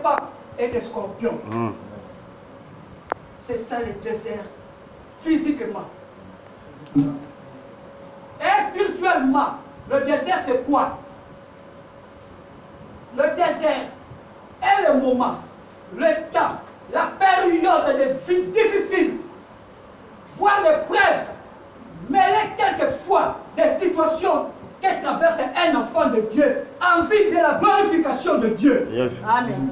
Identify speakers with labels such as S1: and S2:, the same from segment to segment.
S1: serpents et des scorpions. C'est ça le désert, physiquement. Et spirituellement, le désert c'est quoi? Le désert est le moment, le temps, la période de vie difficile, voire l'épreuve, mêler quelquefois des situations que traverse un enfant de Dieu en vue de la glorification de Dieu.
S2: Yes.
S1: Amen.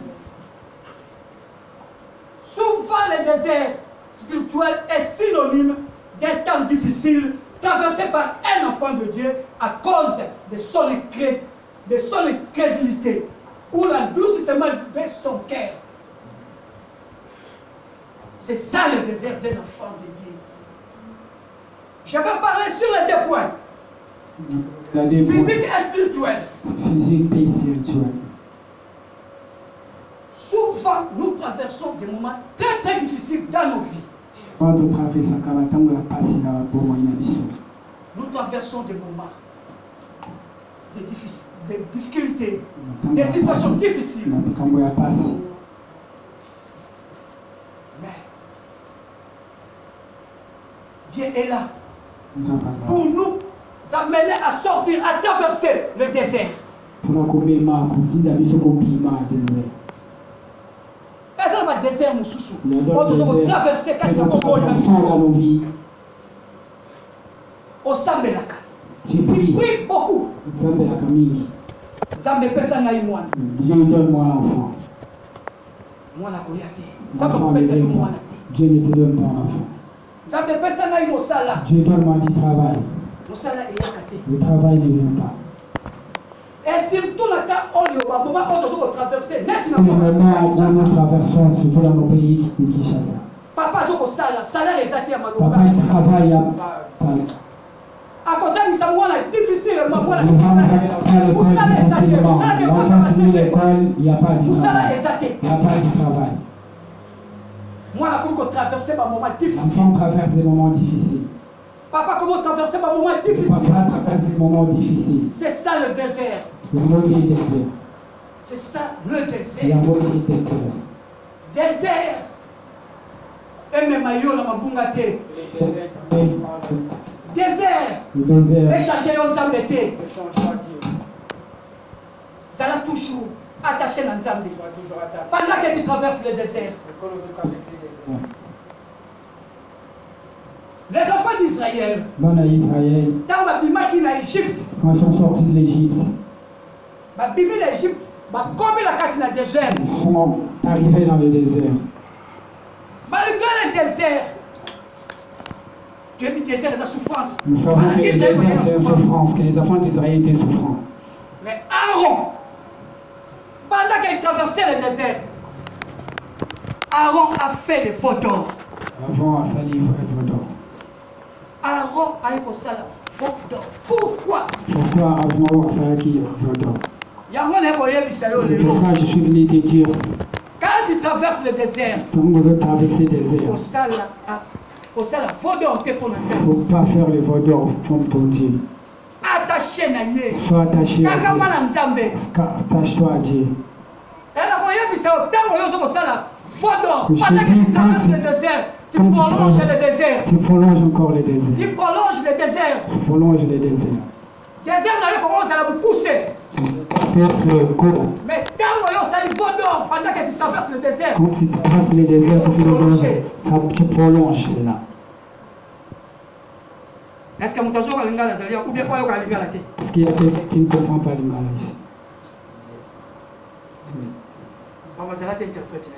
S1: Souvent le désert spirituel est synonyme d'un temps difficile traversé par un enfant de Dieu à cause de son incrédulité ou l'endoucissement de son cœur. C'est ça le désert d'un enfant de Dieu. Je vais parler sur les deux points. Physique et spirituel.
S3: Physique et spirituel.
S1: Souvent, nous traversons des moments très très difficiles dans nos vies.
S3: Nous
S1: traversons des moments de difficultés, des situations difficiles. Mais Dieu est là pour nous amener à sortir, à traverser le désert. Est-ce que le désert nous sous-sous? On traverser quand il y a au Sambelaka. Tu pries beaucoup. Zambe pesa na imwana.
S3: Dieu donne-moi l'enfant.
S1: Mwana koyate. Zambe pesa na imwana.
S3: Dieu ne te donne pas l'enfant.
S1: Zambe pesa na imosala.
S3: Dieu donne-moi du travail.
S1: Mosala eyakate.
S3: Le travail ne vient pas.
S1: Et surtout la cas où il y a un moment où nous avons traversé,
S3: nous traversons, surtout dans nos pays de Kinshasa.
S1: Papa, salaire est à
S3: Papa, il travaille
S1: à côté de ça, difficilement.
S3: L'enfant finit l'école, il n'y a pas de travail. Il n'y a pas de travail. L'enfant traverse des moments difficiles.
S1: Papa, comment traverser un moment difficile?
S3: Papa traverse des moments difficiles.
S1: C'est ça le désert.
S3: Le monde est désert.
S1: C'est ça le désert.
S3: Le monde est désert.
S1: Désert. Et même ailleurs, la mabungate. Désert.
S3: Le désert.
S1: Les chargés ont s'embêté. Ça l'a toujours attaché dans Nzambe. Pendant que tu traverses le désert. Les enfants d'Israël, quand
S3: ils sont sortis de l'Égypte,
S1: ils
S3: sont arrivés dans le désert.
S1: Malgré le désert, le désert est la souffrance.
S3: Nous savons que le désert c'est une souffrance, que les enfants d'Israël étaient souffrants.
S1: Mais Aaron, pendant qu'il traversait le désert, Aaron a fait le veau d'or.
S3: Avant à salir le veau d'or.
S1: Aaron a eu ça là, veau d'or. Pourquoi?
S3: Pourquoi avant à salir le veau d'or? C'est pour ça que je suis venu te dire.
S1: Quand tu traverses le désert,
S3: quand vous avez traversé le désert, il ne faut pas faire le veau d'or pour Dieu. Sois attaché à Dieu. Attache-toi à Dieu. Je te dis,
S1: tu prolonges le désert.
S3: Tu prolonges encore le désert.
S1: Tu prolonges le désert.
S3: Tu prolonges le désert.
S1: Désert n'a commence à vous pousser. Mais pendant que tu traverses le désert,
S3: quand tu traverses le désert, tu prolonges cela.
S1: Est-ce que vous avez un lingala ou bien pas un lingala?
S3: Est-ce qu'il y a quelqu'un qui ne comprend pas lingala ici?
S1: On va interpréter.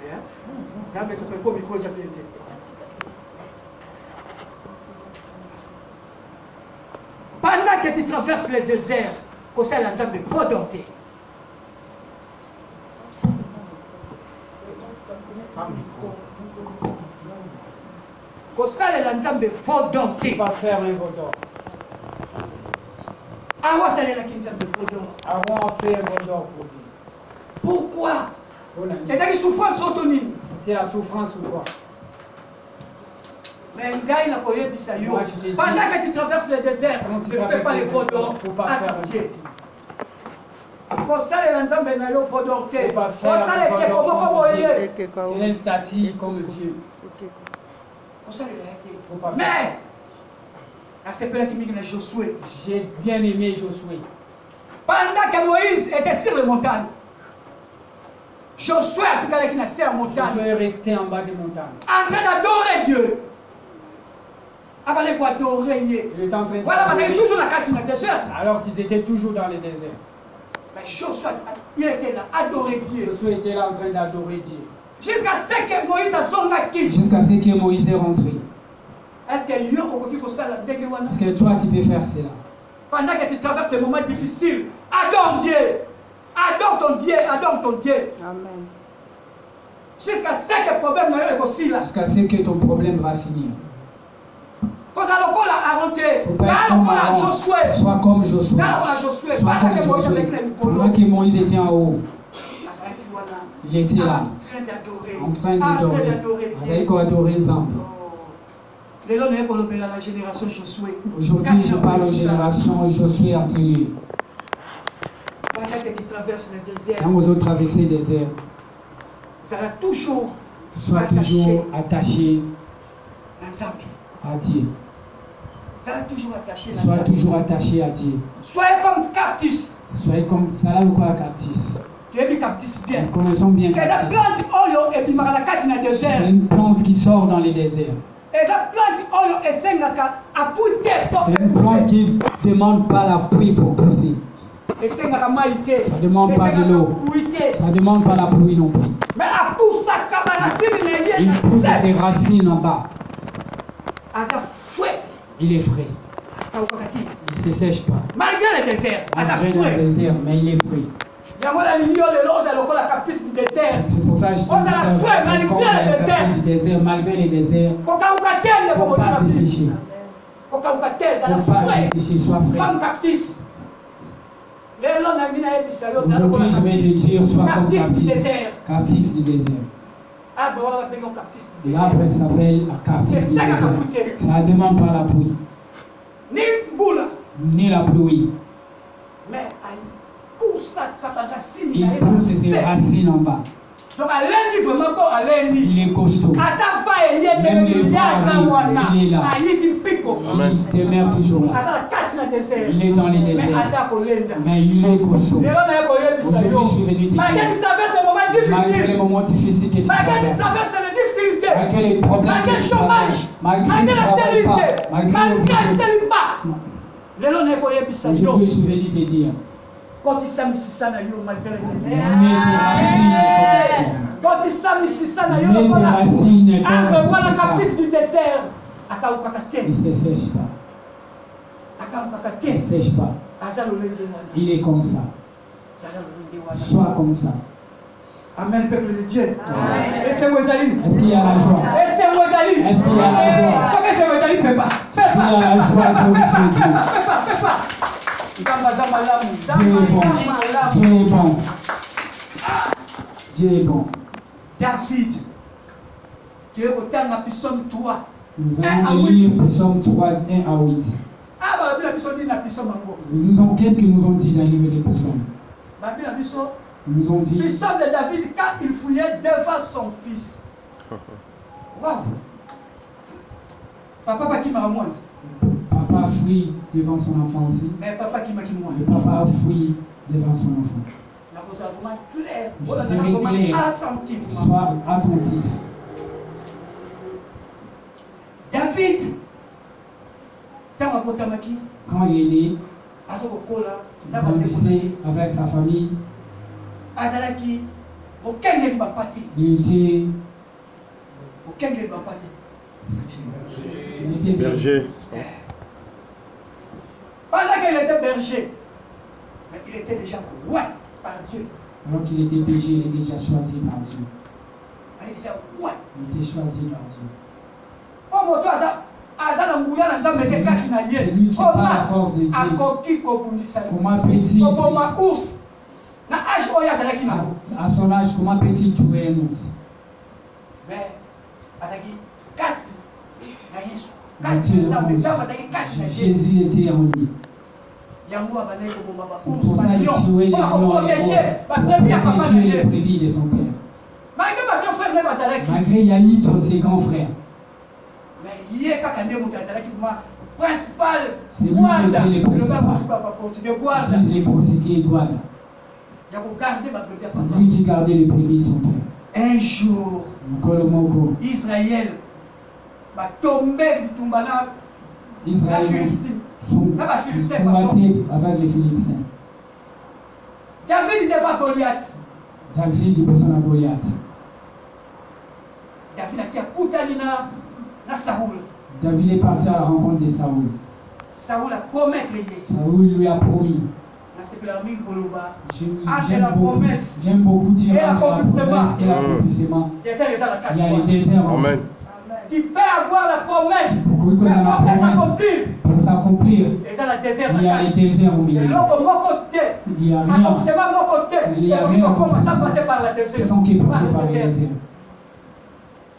S1: Ça va être comme micro, ça peut être. Pendant que tu traverses le désert, que ça l'entend de veau d'orté. Que ça l'entend de veau d'orté.
S4: Pas faire le veau d'or.
S1: Avant ça l'entend de veau d'or.
S4: Avant on fait un veau d'or pour Dieu.
S1: Pourquoi? Et ça qui souffrance autonome.
S4: C'était la souffrance ou quoi?
S1: Mais pendant que tu traverses le désert, tu ne fais pas les veau d'or à Dieu.
S4: L'instati comme Dieu.
S1: Mais, j'ai
S4: bien aimé Josué.
S1: Pendant que Moïse était sur les montagnes, Josué
S4: est resté en bas des montagnes.
S1: En train d'adorer Dieu. Il est en train de toujours la désert.
S4: Alors qu'ils étaient toujours dans le désert.
S1: Mais Josué, il était là, adorer Dieu.
S4: Josué était là en train d'adorer Dieu.
S1: Jusqu'à ce que Moïse a son acquis.
S3: Jusqu'à ce que Moïse est rentré.
S1: Est-ce
S3: que toi tu peux faire cela?
S1: Pendant que tu traverses des moments difficiles, adore Dieu. Adore ton Dieu, adore ton Dieu.
S2: Amen.
S1: Jusqu'à ce que le problème est aussi là.
S3: Jusqu'à ce que ton problème va finir.
S1: Quand on a rentré,
S3: sois comme Josué. Pendant que Moïse était en haut, il était là, en train d'adorer. Il a adoré Zamb. Aujourd'hui, je parle aux générations Josué entières. Quand vous autres traversez le désert, sois toujours attaché à Dieu. Sois toujours attaché à Dieu.
S1: Soyez comme Cactus.
S3: Soyez comme ça là le quoi Cactus.
S1: Bien.
S3: Nous connaissons bien Cactus. C'est une plante qui sort dans les déserts. C'est une plante qui ne demande pas la pluie pour pousser. Ça ne demande pas de l'eau. Ça ne demande pas la pluie non plus. Il pousse ses racines en bas. Il est frais. Il ne se sèche pas.
S1: Malgré le désert,
S3: mais il est frais. C'est pour ça que je dis du désert, malgré les déserts, il ne faut pas dessécher. Il ne faut pas dessécher, sois frais. Aujourd'hui, je vais te dire, sois comme captif du désert. L'arbre s'appelle captif du désert. Ça ne demande pas la pluie. Ni la pluie.
S1: Mais
S3: il pousse ses racines en bas.
S1: Donc,
S3: il est costaud. Même les vents, il est là. Il demeure toujours là. Il est dans les déserts. Mais il est costaud. Aujourd'hui, je suis venu te dire, malgré les moments difficiles que tu traverses, malgré les problèmes que tu traverses, malgré que tu ne travailles pas, malgré le aujourd'hui, je suis venu te dire,
S1: quand il s'amississa na yo malgré les déserts. Quand il s'amississa na yo voilà captif du désert.
S3: Il ne se sèche pas. Il ne sèche pas. Il est comme ça. Sois comme ça.
S1: Amen, peuple de Dieu.
S3: Est-ce qu'il y a la joie? Est-ce qu'il y a la joie? Est-ce qu'il y a la joie pour Dieu est bon.
S1: David, Dieu est autant dans Psaume 3.
S3: Nous allons lire Psaume 3, 1 à 8. Qu'est-ce qu'ils nous ont dit dans le livre des Psaumes? Ils nous ont dit.
S1: Psaume de David quand il fouillait devant son fils. Waouh! Papa qui m'a moi.
S3: Papa fuit devant son enfant aussi.
S1: Mais papa qui m'a dit moi.
S3: Le papa fuit devant son enfant. Je serai clair. Sois attentif.
S1: David,
S3: quand il est né, il grandissait avec sa famille. Il était
S5: berger.
S1: Pendant qu'il était berger, mais il était déjà loin par Dieu.
S3: Alors qu'il était berger, il était déjà choisi par Dieu.
S1: Il était loin.
S3: Il était choisi par Dieu.
S1: C'est
S3: lui qui parle la force de Dieu. Comment peut-il à son âge, comment peut-il tuer un ours? Jésus était en lui. C'est pour ça qu'il tuait les lions, pour protéger les brebis de son père. Malgré Yaït, ses grands frères. C'est lui qui était les principaux. Disent les prosécutés de Guada. C'est lui qui gardait les brebis de son père.
S1: Un jour, Israël va tomber du Tumbana.
S3: Israël combattait avec les Philistins.
S1: David devant Goliath.
S3: David il besoin de Goliath.
S1: David a été na Saoul.
S3: David est parti à la rencontre de Saoul.
S1: Saoul a promis.
S3: Saoul lui a promis. J'aime beaucoup dire entre la promesse et l'accomplissement. Il y a le désert.
S1: Amen. Tu peux avoir la promesse,
S3: pour s'accomplir, il y a le désert au milieu. Il n'y a rien. Il n'y a rien sans qu'il passe par le désert.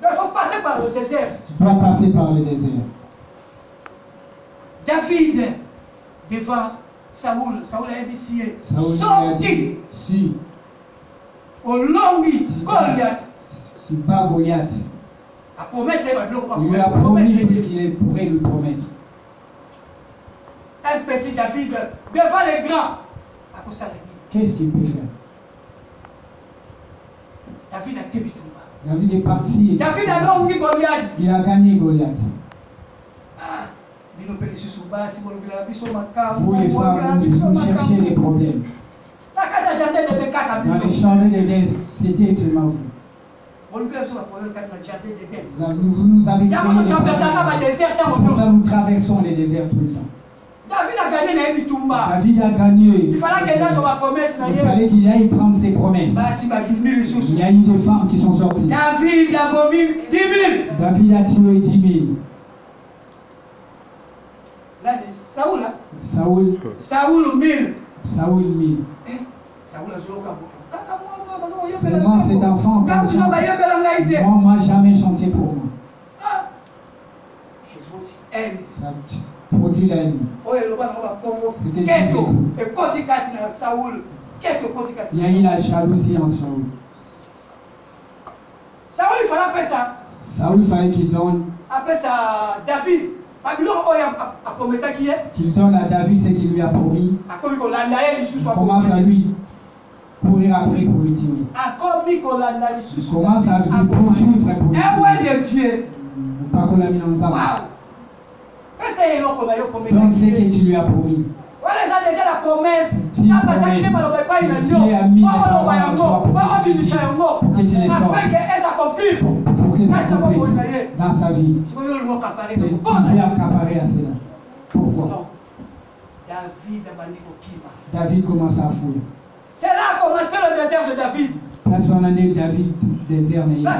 S1: Il faut passer par le désert.
S3: Tu dois passer par le désert.
S1: David, devant Saoul a ébissé. Sorti.
S3: Si.
S1: Au long Goliath.
S3: Si pas Goliath. Il lui a promis tout ce qu'il pourrait lui promettre.
S1: Un petit David devant les grands.
S3: Qu'est-ce qu'il peut faire?
S1: David a été
S3: David est parti.
S1: David a donc Goliath.
S3: Il a gagné Goliath. Vous les femmes, vous cherchez les problèmes. Dans les jardins d'Éden, c'était extrêmement vous. Vous nous avez créé les problèmes. Pour ça, nous traversons les déserts tout le temps. David a gagné.
S1: Il
S3: fallait qu'il aille prendre ses promesses. Il y a eu des femmes qui sont sorties.
S1: David a vomi 10 000.
S3: David a tué 10 000.
S1: Saoul 1000.
S3: Seulement cet enfant, moi, jamais chanté pour moi. Ça produit la haine. C'était il y a eu la jalousie en Saoul. Saoul, il fallait qu'il donne. Qu'il donne à David ce qu'il lui a promis. Il commence à lui courir après pour le tuer. Il commence à lui poursuivre pour le tuer. Pas qu'on l'a mis ensemble. Donc c'est que tu lui as promis.
S1: Déjà la promesse.
S3: Dieu a mis les paroles en toi pour que tu les sortes. Pour qu'elles s'accomplissent dans sa vie. Et tu peux accaparer à cela. Pourquoi? David commence à fuir.
S1: C'est là a commencé le désert de David.
S3: Là, son année David, désert n'est pas.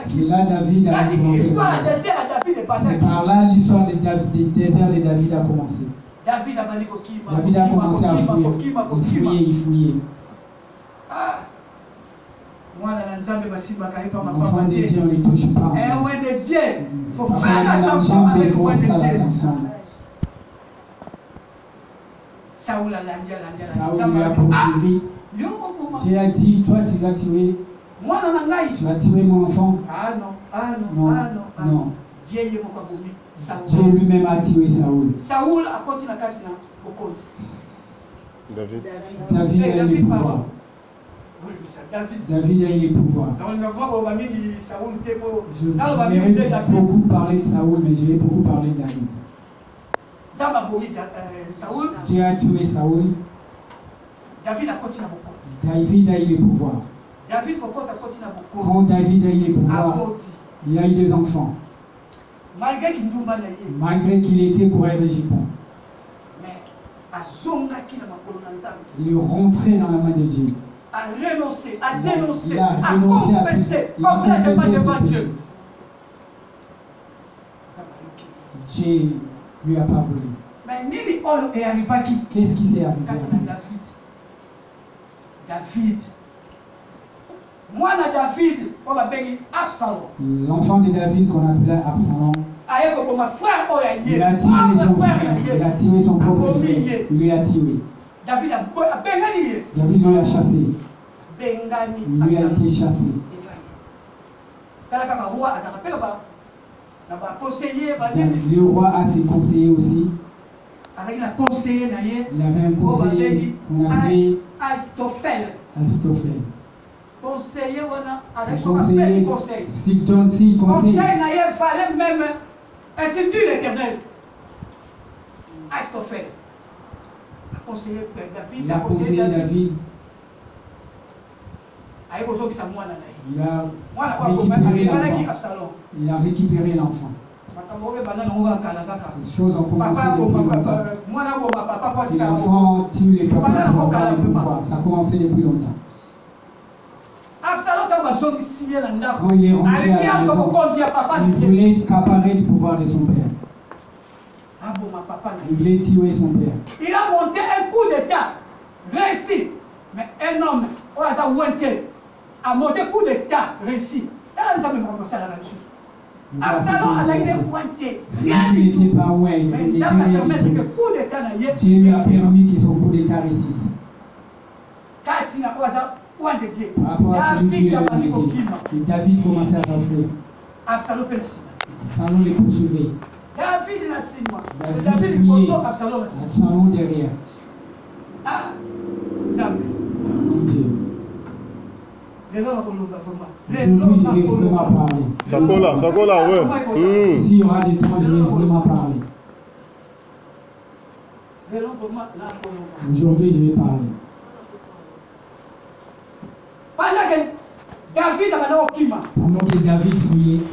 S3: C'est là David a commencé. C'est par là l'histoire du désert de David a commencé. David a commencé à fuir. Il fouillait. L'enfant de Dieu, on ne les touche pas.
S1: Il faut faire attention avec moi. Saoul
S3: lui a poursuivi. Dieu a dit, toi tu vas tuer. Tu vas tuer mon enfant. Non. Dieu lui-même a tué Saoul. David a eu le pouvoir. David a eu le pouvoir. Je vais beaucoup parler de Saoul, mais je vais beaucoup parler de David. Dieu a tué Saoul. David a eu le pouvoir. Quand David a eu le pouvoir, il a eu des enfants. Malgré qu'il était pour être égyptien. Il est rentré dans la main de Dieu.
S1: Il a renoncé, à dénoncer,
S3: à confesser complètement ses péchés. Dieu lui a pardonné. Qu'est-ce qui s'est arrivé?
S1: L'enfant
S3: de David qu'on appelait Absalom Il a tué son frère, il a tué son propre frère, il lui a tué. David lui a chassé, il lui a été chassé. Le roi a ses conseillers aussi. Il avait un conseiller qu'on appelait Achitophel.
S1: Conseiller,
S3: s'il donne, s'il conseille,
S1: il fallait même instituer l'Éternel. Achitophel a conseillé David.
S3: Il a conseillé David. Il a récupéré l'enfant. Ces choses ont commencé depuis longtemps. Et l'enfant tue les papas pour avoir le pouvoir. Ça a commencé depuis longtemps. Quand il est rentré à la maison, il voulait accaparer le pouvoir de son père. Il voulait tuer son père.
S1: Il a monté un coup d'état réussi. Mais un homme, a monté un coup d'état réussi. Elle a jamais commencé à la réussite. Absalom a été pointé.
S3: Il n'était pas ouais, il était rien du tout. Dieu lui a permis que son coup d'état réussisse. Par rapport à celui qui est le David commençait à s'enfuir. Absalom les poursuivait. David fuyait. Absalom derrière. Mon Dieu. Aujourd'hui, je vais vraiment parler.
S2: Sakola, ouais.
S3: S'il y aura des temps, je vais vraiment parler. Aujourd'hui, je vais parler.
S1: Pendant que David fouillait,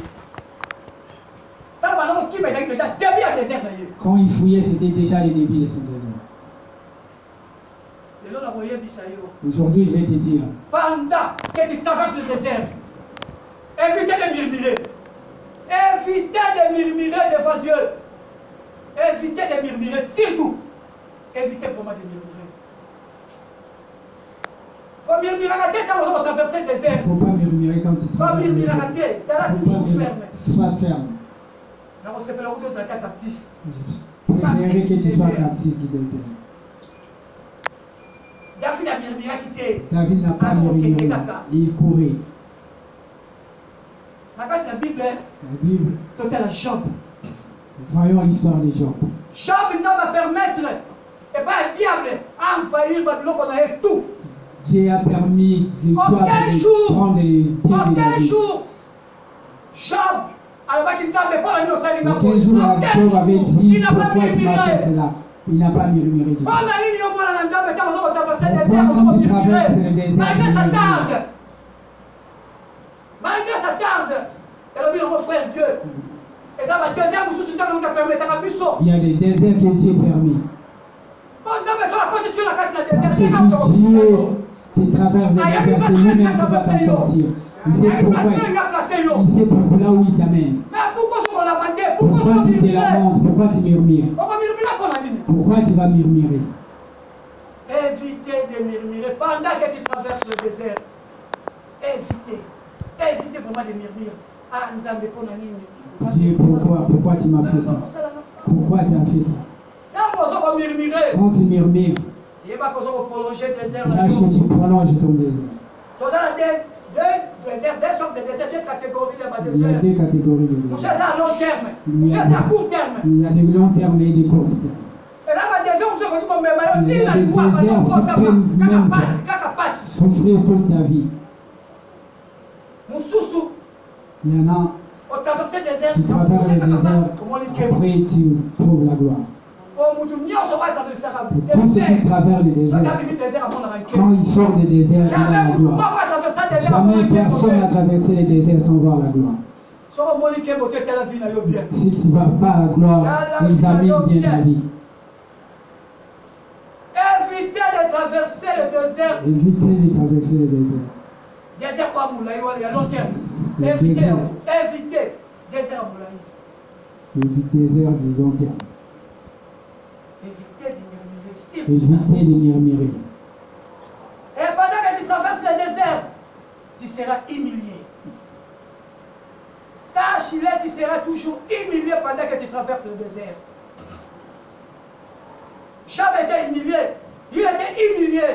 S3: quand il fouillait, c'était déjà le début de son désert. Aujourd'hui, je vais te dire.
S1: Pendant que tu traverses le désert, évitez de murmurer. Évitez de murmurer devant Dieu. Évitez de murmurer, surtout. Évitez vraiment de murmurer. Faut murmurer à la tête quand on va traverser le désert.
S3: Il ne faut pas murmurer quand tu traverses le désert.
S1: Faut murmurer à la tête, ça va toujours ferme.
S3: Sois ferme. Je préférerais que tu sois captif du désert. David n'a pas murmuré, il courait.
S1: La Bible,
S3: Job. Voyons l'histoire de Job.
S1: Job, ça va permettre, et pas un diable, envahir Babylone qu'on a tout.
S3: Dieu a permis de prendre des pieds de David.
S1: Aucun jour, Job,
S3: aucun jour, Job avait dit pourquoi tu m'as fait cela. Il n'a pas murmuré. Pourquoi quand tu traverses le désert,
S1: malgré sa tarde, Dieu.
S3: Il y a des déserts que Dieu permet. Parce que si Dieu te traverse le désert, c'est lui-même qui va s'en sortir. Il sait pourquoi. Il sait pourquoi là où il t'amène. Pourquoi tu te lamentes? Pourquoi tu murmures? Pourquoi tu vas murmurer?
S1: Évitez de murmurer pendant que tu traverses le désert. Évitez. Évitez vraiment de murmurer.
S3: Dieu, pourquoi tu m'as fait ça? Pourquoi tu as fait ça? Quand tu murmures, sache que tu prolonges ton désert.
S1: Deux sortes de déserts, deux catégories de
S3: il y a deux catégories de
S1: déserts. Vous savez à long terme, vous savez à court terme.
S3: Il y a de long terme et de court terme. Il y a des déserts qui peuvent même souffrir toute ta vie. Il y en a qui traversent le désert, après tu trouves la gloire. Et tous ceux qui traversent le désert, quand ils sortent du désert, ils ont la gloire. Jamais personne n'a traversé le désert sans voir la gloire. Si tu ne vas pas à la gloire, examine bien ta vie.
S1: Évitez de traverser le désert.
S3: Évitez de traverser le désert.
S1: Désert quoi, Moulaï, il y a long terme. Évitez. Désert Moulaï.
S3: Désert du long terme.
S1: Évitez de murmurer.
S3: Évitez de murmurer.
S1: Et pendant que tu traverses le désert, tu seras humilié. Sache-le, tu seras toujours humilié pendant que tu traverses le désert. Job était humilié. Il était humilié.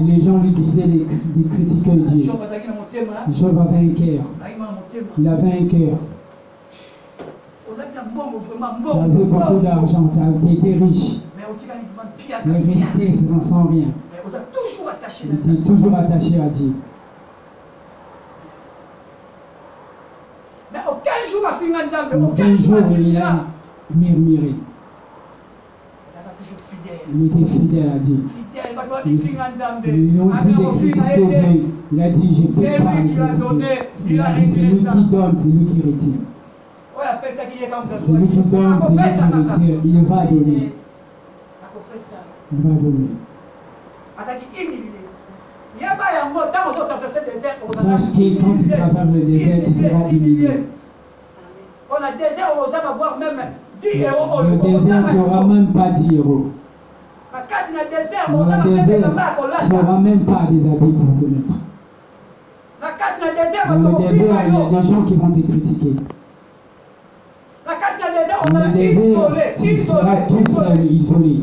S3: Les gens lui disaient, les critiquaient Dieu. Job avait un cœur. Il avait un cœur. Tu avais beaucoup d'argent, tu étais riche. Tu es resté sans rien. Tu étais toujours attaché à Dieu.
S1: Mais aucun jour,
S3: il a murmuré. Il était fidèle à Dieu. Ils lui ont dit de critiquer Dieu. Il a dit, je ne peux pas critiquer. Il a dit, c'est lui qui donne, c'est lui qui retire. C'est lui qui donne, c'est lui qui retire. Il va donner. Il va donner. Sache que quand tu traverses le désert, tu seras humilié.
S1: Le désert,
S3: tu n'auras même pas 10 euros. Dans le désert, tu n'auras même pas des habits pour te mettre. Dans le désert, il y a des gens qui vont te critiquer. Dans le désert, tu seras tout seul, isolé.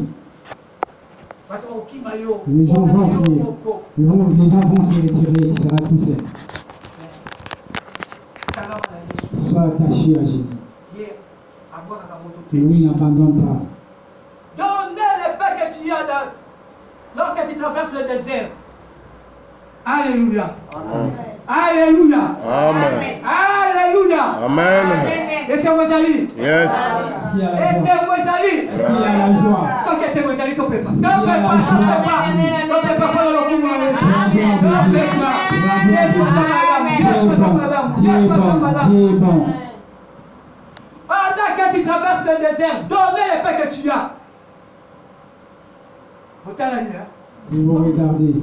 S3: Les gens vont se retirer, tu seras tout seul. Sois attaché à Jésus. Oui, n'abandonne pas.
S1: Donnez les paix que tu as lorsque tu traverses le désert. Alléluia.
S2: Amen.
S1: Alléluia.
S2: Amen.
S1: Alléluia.
S2: Amen.
S1: Et c'est Mozali.
S2: Yes.
S1: Et c'est Mozali.
S3: Est-ce qu'il y a la joie?
S1: Sans que c'est Mozali, tu ne peux pas. Tu ne peux pas.
S3: Dieu est bon.
S1: Pendant que tu traverses le désert, donnez les paix que tu as.
S3: Ils vont regarder.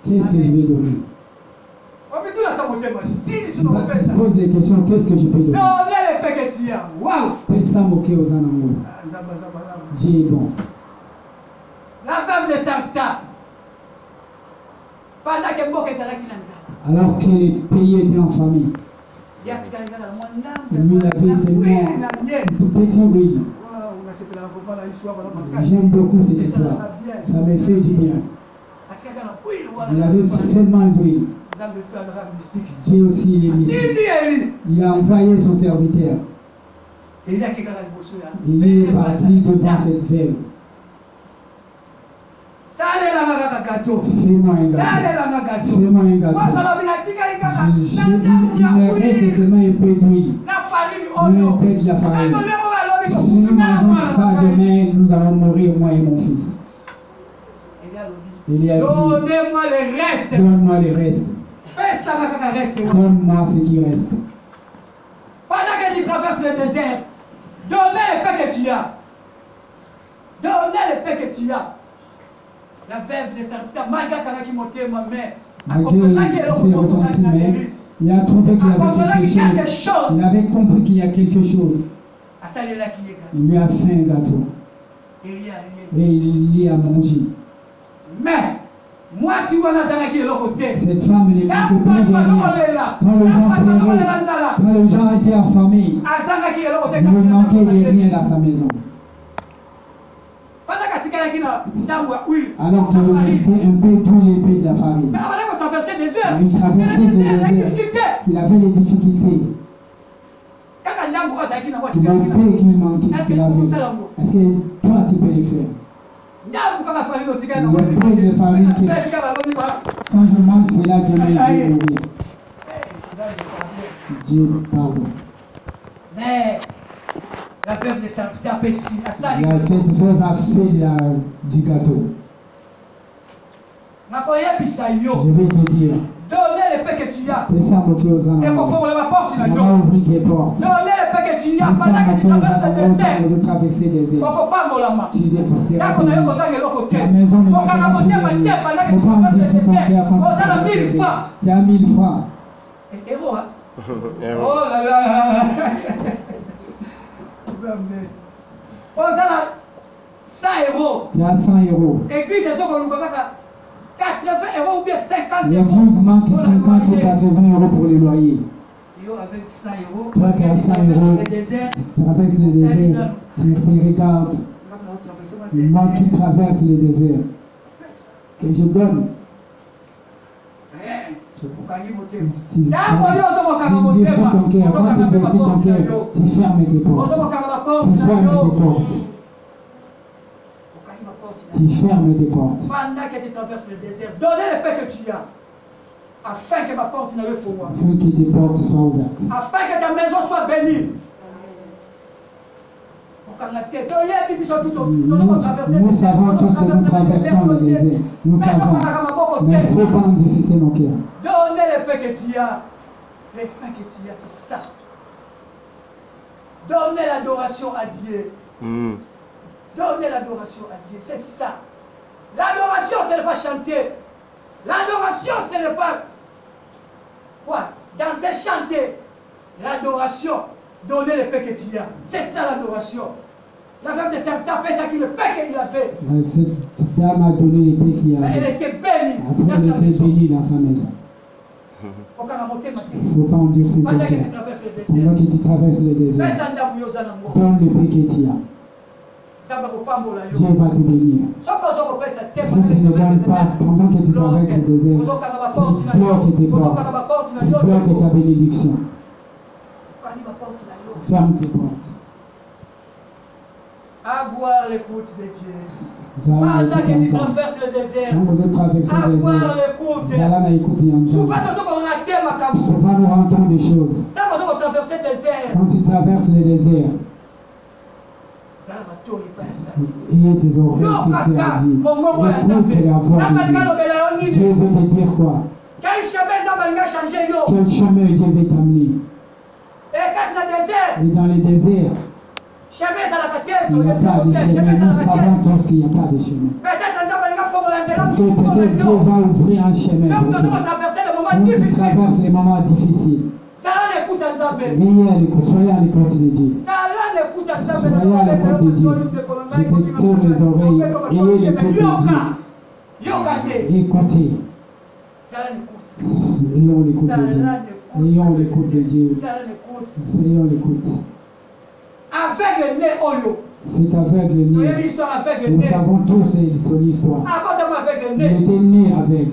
S3: Qu'est-ce que je vais donner? Pose les questions, qu'est-ce que je peux donner?
S1: Donnez les paix que tu as. Waouh!
S3: Dieu est bon.
S1: La femme de Sarpta, pendant que Mboka est
S3: alors que les pays étaient en famille, lui avait seulement un tout petit huile. J'aime beaucoup cette histoire. Ça me fait du bien. Il avait seulement l'huile. Dieu aussi il est mystique. Il a envoyé son serviteur. Il est parti devant cette veuve. Fais-moi un gâteau. Fais-moi un gâteau. Il me reste seulement un peu d'huile. Un peu de la farine. Si nous mangeons ça demain, nous allons mourir, moi et mon fils. Il a dit,
S1: donnez-moi le reste.
S3: Donne-moi le reste. Donne-moi ce qui reste.
S1: Pendant que tu traverses le désert, donnez les paix que tu as. Donnez les paix que tu as. La veuve de Sarpta, malgré qu'il montait ma mère,
S3: il a trouvé qu'il y avait quelque chose. Il avait compris qu'il y a quelque chose. Il lui a fait un gâteau. Et il y a mangé.
S1: Mais, moi, si vous avez qui est l'autre côté,
S3: cette femme n'est pas de plus de rien. Quand les gens étaient affamés, il ne manquait de rien dans sa maison. Alors qu'il restait un peu d'huile et peu de la farine. Il traversait le désert. Il avait les difficultés. Le peu qu'il manquait, qu'il avait. Est-ce que toi tu peux le faire? Le peu de farine que quand je mange cela demain, je vais mourir. Dieu pardon.
S1: Mais la veuve de Sarpta a péché.
S3: Cette veuve a fait du gâteau. Je vais te dire.
S1: Donnez les paix que tu as.
S3: Et
S1: conforme la porte, tu
S3: l'as donné. Ouvrir les portes.
S1: Donnez les paix que tu as. Pendant que tu traverses le désert.
S3: Traverser des airs.
S1: Tu
S3: es passé
S1: la
S3: maison ne va pas c'est à 1000 francs.
S1: Héros, hein? Oh là là là là. Oh, ça là, 100 euros.
S3: Tu as 100 euros.
S1: Et puis, c'est ce qu'on nous 80 € ou bien 50
S3: L'église manque 50 ou 80 € pour le loyer.
S1: Avec 100 €,
S3: toi qui as 100 €, tu traverses le désert, tu te regardes. Moi qui traverse le désert, que je donne. Tu descends ton cœur. Quand tu descends ton cœur, tu fermes tes portes. Tu fermes tes portes. Tu fermes tes portes.
S1: Pendant que tu traverses le désert, donnez le paix que tu as. Afin que ma porte ne le faut.
S3: Afin que tes portes soient ouvertes.
S1: Afin que ta maison soit bénie.
S3: Nous savons tous que nous traversons le désert. Nous savons. Mais il ne faut pas endurcir nos cœurs.
S1: Donnez le paix que tu as. Le paix que tu as, c'est ça. Donnez l'adoration à Dieu. Donnez l'adoration à Dieu, c'est ça. L'adoration, ce n'est pas chanter. L'adoration, ce n'est pas quoi? Danser, chanter. L'adoration, donner le paix que tu as. C'est ça l'adoration. La femme de Saint-Pierre, c'est qui le paix qu'il a fait.
S3: Cette dame a donné le paix qu'il a fait.
S1: Elle était bénie.
S3: Après, elle était bénie dans sa maison. Il ne faut pas endurcir ton cœur. Pendant que tu traverses le désert, donne le paix que tu as. Dieu va te bénir. Si tu ne donnes pas, pendant que tu traverses le désert, tu bloques tes portes, tu bloques ta bénédiction. Ferme tes portes.
S1: Avoir l'écoute de Dieu. Pendant que tu traverses le désert, avoir l'écoute.
S3: Souvent nous rentrons des choses. Quand tu traverses le désert, il y a tes oreilles qui se dit. Écoute la voix de Dieu. Dieu veut te dire quoi? Quel chemin Dieu veut t'amener? Et dans le désert, il n'y a pas de chemin. Nous savons tous qu'il n'y a pas de chemin. Parce que peut-être Dieu va ouvrir un chemin pour toi. Quand tu traverses les moments difficiles, soyez à l'écoute de Dieu. Soyez à l'écoute de Dieu. Jetez sur les oreilles. Ayez l'écoute de Dieu. Écoutez. Ayons l'écoute de Dieu. Ayons l'écoute de Dieu. Soyons l'écoute. C'est avec le nez. Nous savons tous son histoire. Il était né avec.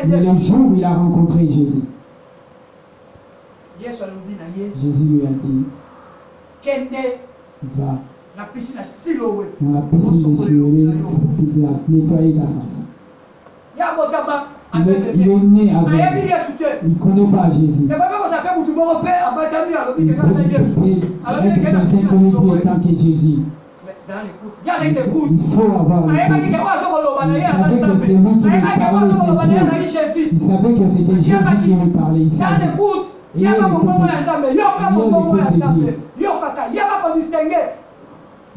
S3: Le jour où il a rencontré Jésus, Jésus lui a dit, va dans la piscine de Siloé pour nettoyer ta face. Il est né avec. Il ne connaît pas Jésus. Il peut être quelqu'un comme il est tant que Jésus. Il faut avoir l'écoute. Il savait que c'est lui qui lui parlait, c'est Dieu. Il savait que c'était Jésus qui lui parlait. Il savait. Et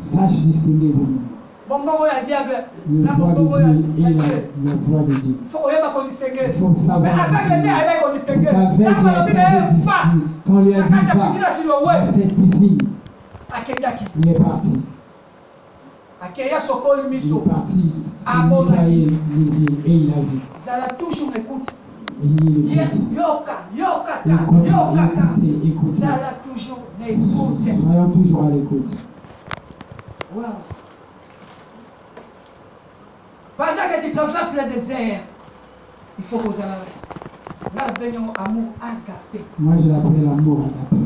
S3: il sache distinguer la voix de Dieu et la voix de Dieu. Il faut savoir distinguer. C'est avec quand on lui a dit va à cette piscine, il est parti. Il est parti, s'est nettoyé les yeux et il a vu. Il écoute. Soyons toujours à l'écoute.
S1: Wow. Pendant que tu traverses le désert, il faut que vous ayez l'amour agapé.
S3: Moi je l'appelle l'amour agapé.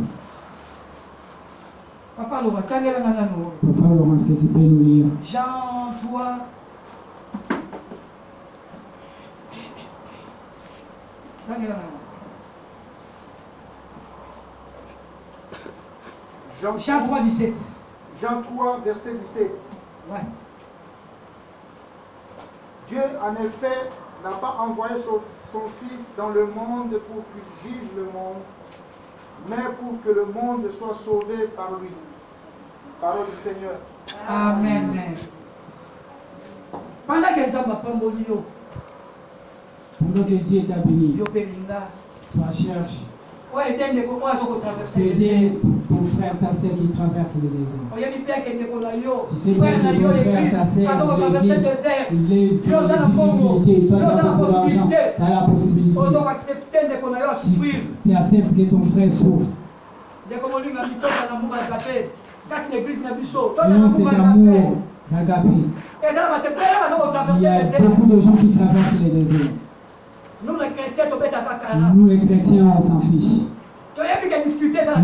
S1: Papa Laurent,
S3: est-ce que tu peux nous lire?
S1: Jean 3. Jean 3, 17.
S2: Jean 3, verset 17.
S1: Ouais.
S2: Dieu, en effet, n'a pas envoyé son Fils dans le monde pour qu'il juge le monde, mais pour que le monde soit sauvé par lui. Parole du Seigneur.
S1: Amen. Pendant que
S3: Dieu t'a béni, toi cherche. T'aider ton frère, ta sœur qui traverse le désert.
S1: Tu sais bien que ton
S3: frère, ta sœur, il est dans des difficultés. Toi, tu as beaucoup d'argent. Tu as la possibilité. Tu acceptes que ton frère souffre. Non, c'est l'amour d'Agapé. Il y a beaucoup de gens qui traversent les déserts. Nous, les chrétiens, on s'en fiche.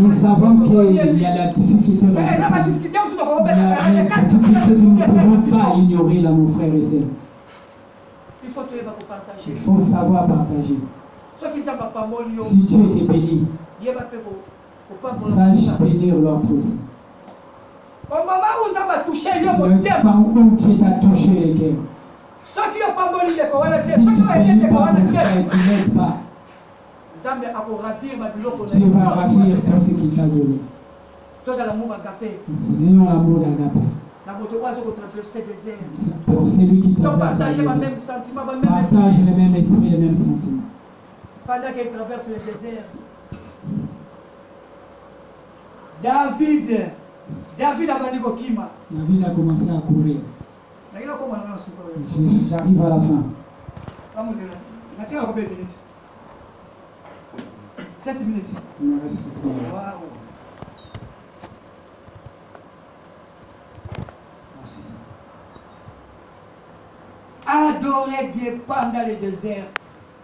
S3: Nous savons qu'il y a la difficulté dans notre vie. Mais la difficulté, nous ne pouvons pas ignorer là, nos frères et sœurs. Il faut savoir partager. Si Dieu était béni, sache bénir l'autre aussi. Le temps où Dieu t'a touché les cœurs. Si tu ne bénis pas ton frère, tu n'aides pas. Dieu va ravir tout ce qu'il t'a donné. Ayons l'amour d'Agapé. Pour celui qui traverse les déserts. Partage le même esprit, les mêmes sentiments.
S1: Pendant qu'il traverse le désert, David a
S3: commencé à courir. J'arrive à la fin.
S1: 7 minutes.
S3: Il me reste 3 minutes.
S1: Wow. Adorer Dieu pendant le désert.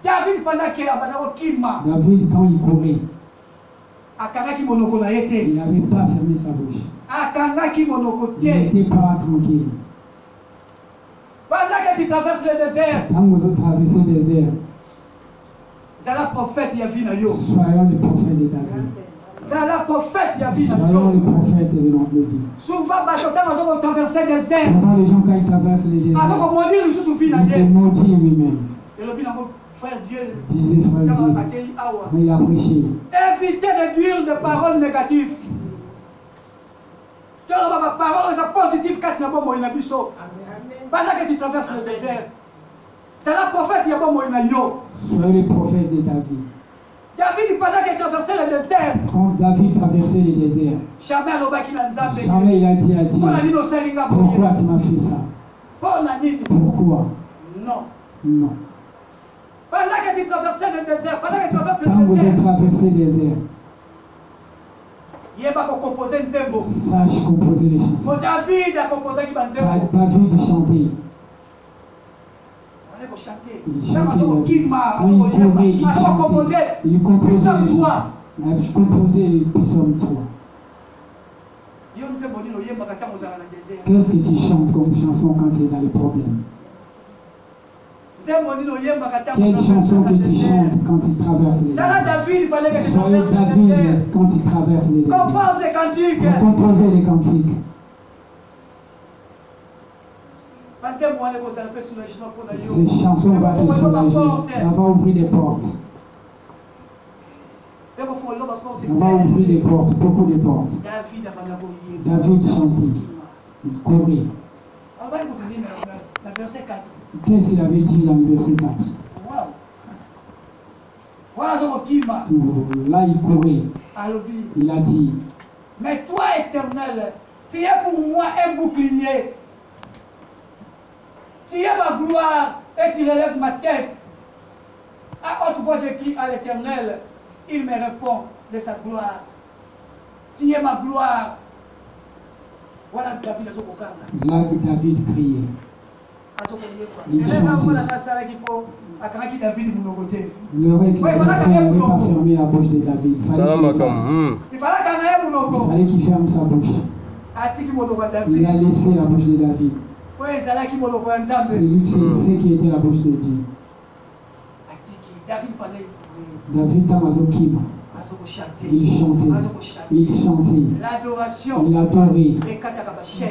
S1: David, pendant qu'il
S3: David, quand il courait,
S1: il
S3: n'avait pas fermé sa bouche. Il n'était pas tranquille.
S1: Pendant que tu traverses le désert,
S3: quand vous traversez le désert,
S1: soyons les prophètes de David.
S3: Soyons les prophètes de notre vie.
S1: Souvent, les
S3: gens, quand ils traversent les déserts, ils se maudissent lui-même. Disait frère Dieu, quand il a prêché.
S1: Évitez de dire des paroles négatives. Pendant que tu traverses le désert, c'est la prophète qui a
S3: soyez les prophètes de ta vie.
S1: David, pendant qu'il traversait le désert,
S3: quand David traversait le désert, jamais il a dit à Dieu, pourquoi tu m'as fait ça? Pourquoi?
S1: Non.
S3: Non.
S1: Pendant que tu traversais le désert,
S3: quand vous avez traversé le désert, sache composer les chansons.
S1: David a composé
S3: David chantait. Il chantait. Quand il courait, il chantait. Il composait les chansons. Je composais les psaumes 3. Qu'est-ce que tu chantes comme chanson quand tu es dans les problèmes? Quelle chanson que tu chantes quand tu traverses les déserts? Soyez David quand tu traverses les déserts. Vous composez les cantiques. Ces chansons vont te soulager. Ça va ouvrir des portes. Ça va ouvrir des portes, beaucoup de portes. David chantait. Il courait. Qu'est-ce qu'il avait dit dans le verset 4? Là, il courait. Il a dit,
S1: mais toi, Éternel, tu es pour moi un bouclier. Tu es ma gloire et tu relèves ma tête. À haute voix, je crie à l'Éternel. Il me répond de sa gloire. Tu es ma gloire. Voilà David.
S3: Là, David criait. Il chantait. Le règle n'avait pas fermé la bouche de David. Il fallait qu'il ferme sa bouche. Il a laissé la bouche de David. C'est lui qui était la bouche de Dieu. David Tamazokim. Il chantait. Il chantait.
S1: L'adoration.
S3: Il adorait.